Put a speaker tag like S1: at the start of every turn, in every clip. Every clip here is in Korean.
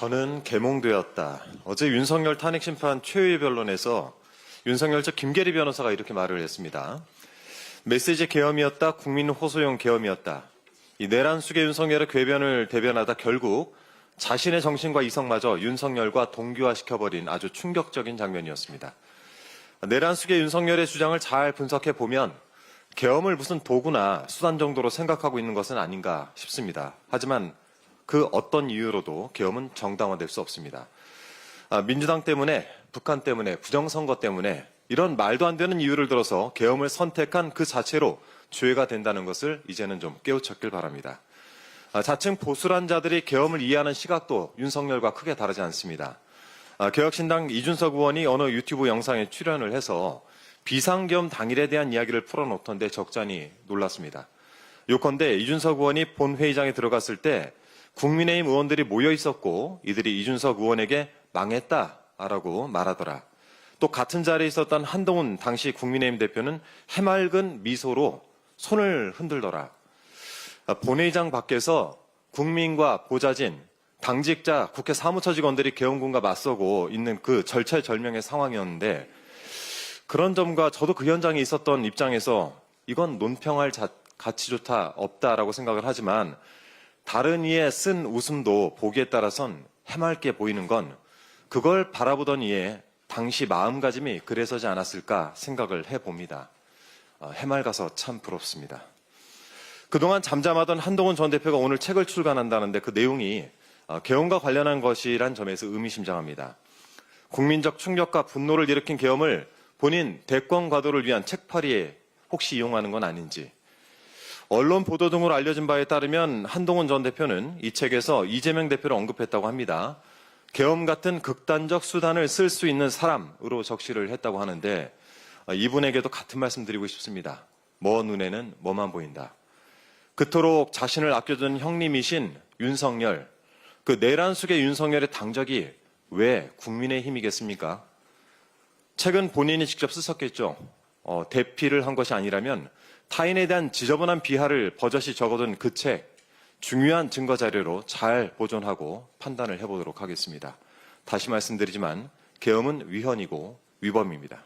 S1: 저는 계몽되었다. 어제 윤석열 탄핵 심판 최후의 변론에서 윤석열 측 김계리 변호사가 이렇게 말을 했습니다. 메시지 계엄이었다. 국민 호소용 계엄이었다. 이 내란 속의 윤석열의 궤변을 대변하다 결국 자신의 정신과 이성마저 윤석열과 동규화시켜버린 아주 충격적인 장면이었습니다. 내란 속의 윤석열의 주장을 잘 분석해 보면 계엄을 무슨 도구나 수단 정도로 생각하고 있는 것은 아닌가 싶습니다. 하지만 그 어떤 이유로도 계엄은 정당화될 수 없습니다. 민주당 때문에, 북한 때문에, 부정선거 때문에 이런 말도 안 되는 이유를 들어서 계엄을 선택한 그 자체로 죄가 된다는 것을 이제는 좀 깨우쳤길 바랍니다. 자칭 보수란 자들이 계엄을 이해하는 시각도 윤석열과 크게 다르지 않습니다. 개혁신당 이준석 의원이 어느 유튜브 영상에 출연을 해서 비상계엄 당일에 대한 이야기를 풀어놓던데 적잖이 놀랐습니다. 요컨대 이준석 의원이 본회의장에 들어갔을 때 국민의힘 의원들이 모여 있었고 이들이 이준석 의원에게 망했다라고 말하더라. 또 같은 자리에 있었던 한동훈 당시 국민의힘 대표는 해맑은 미소로 손을 흔들더라. 본회의장 밖에서 국민과 보좌진, 당직자, 국회 사무처 직원들이 계엄군과 맞서고 있는 그 절체절명의 상황이었는데 그런 점과 저도 그 현장에 있었던 입장에서 이건 논평할 가치조차 없다라고 생각을 하지만 다른 이의 쓴 웃음도 보기에 따라선 해맑게 보이는 건 그걸 바라보던 이의 당시 마음가짐이 그래서지 않았을까 생각을 해봅니다. 해맑아서 참 부럽습니다. 그동안 잠잠하던 한동훈 전 대표가 오늘 책을 출간한다는데 그 내용이 계엄과 관련한 것이란 점에서 의미심장합니다. 국민적 충격과 분노를 일으킨 계엄을 본인 대권 과도를 위한 책팔이에 혹시 이용하는 건 아닌지. 언론 보도 등으로 알려진 바에 따르면 한동훈 전 대표는 이 책에서 이재명 대표를 언급했다고 합니다. 계엄 같은 극단적 수단을 쓸 수 있는 사람으로 적시를 했다고 하는데 이분에게도 같은 말씀 드리고 싶습니다. 뭐 눈에는 뭐만 보인다. 그토록 자신을 아껴준 형님이신 윤석열, 그 내란 속의 윤석열의 당적이 왜 국민의힘이겠습니까? 책은 본인이 직접 쓰셨겠죠. 대피를 한 것이 아니라면 타인에 대한 지저분한 비하를 버젓이 적어둔 그 책, 중요한 증거 자료로 잘 보존하고 판단을 해보도록 하겠습니다. 다시 말씀드리지만 계엄은 위헌이고 위법입니다.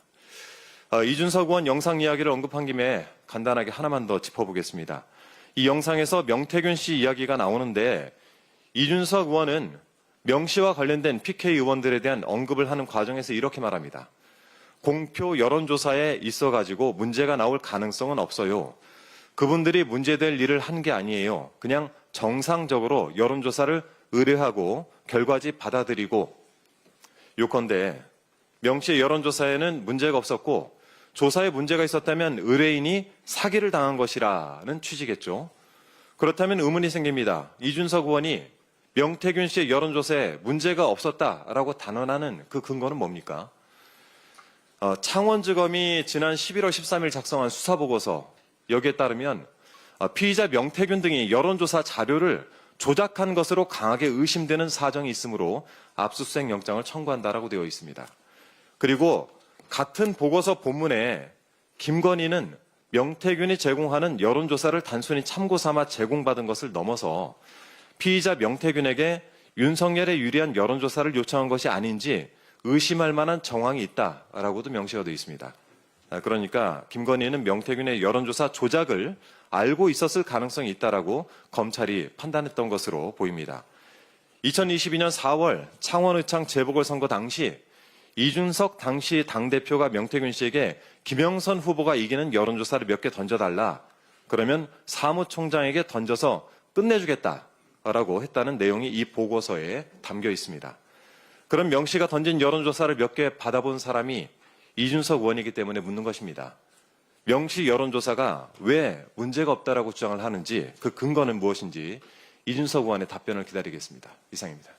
S1: 이준석 의원 영상 이야기를 언급한 김에 간단하게 하나만 더 짚어보겠습니다. 이 영상에서 명태균 씨 이야기가 나오는데 이준석 의원은 명 씨와 관련된 PK 의원들에 대한 언급을 하는 과정에서 이렇게 말합니다. 공표 여론조사에 있어가지고 문제가 나올 가능성은 없어요. 그분들이 문제될 일을 한 게 아니에요. 그냥 정상적으로 여론조사를 의뢰하고 결과지 받아들이고 요컨대 명 씨의 여론조사에는 문제가 없었고 조사에 문제가 있었다면 의뢰인이 사기를 당한 것이라는 취지겠죠. 그렇다면 의문이 생깁니다. 이준석 의원이 명태균 씨의 여론조사에 문제가 없었다라고 단언하는 그 근거는 뭡니까? 창원지검이 지난 11월 13일 작성한 수사보고서 여기에 따르면 피의자 명태균 등이 여론조사 자료를 조작한 것으로 강하게 의심되는 사정이 있으므로 압수수색 영장을 청구한다라고 되어 있습니다. 그리고 같은 보고서 본문에 김건희는 명태균이 제공하는 여론조사를 단순히 참고 삼아 제공받은 것을 넘어서 피의자 명태균에게 윤석열에 유리한 여론조사를 요청한 것이 아닌지 의심할 만한 정황이 있다라고도 명시가 되어 있습니다. 그러니까 김건희는 명태균의 여론조사 조작을 알고 있었을 가능성이 있다라고 검찰이 판단했던 것으로 보입니다. 2022년 4월 창원의창 재보궐선거 당시 이준석 당시 당대표가 명태균 씨에게 김영선 후보가 이기는 여론조사를 몇 개 던져달라. 그러면 사무총장에게 던져서 끝내주겠다라고 했다는 내용이 이 보고서에 담겨 있습니다. 그럼 명 씨가 던진 여론조사를 몇 개 받아본 사람이 이준석 의원이기 때문에 묻는 것입니다. 명 씨 여론조사가 왜 문제가 없다라고 주장을 하는지 그 근거는 무엇인지 이준석 의원의 답변을 기다리겠습니다. 이상입니다.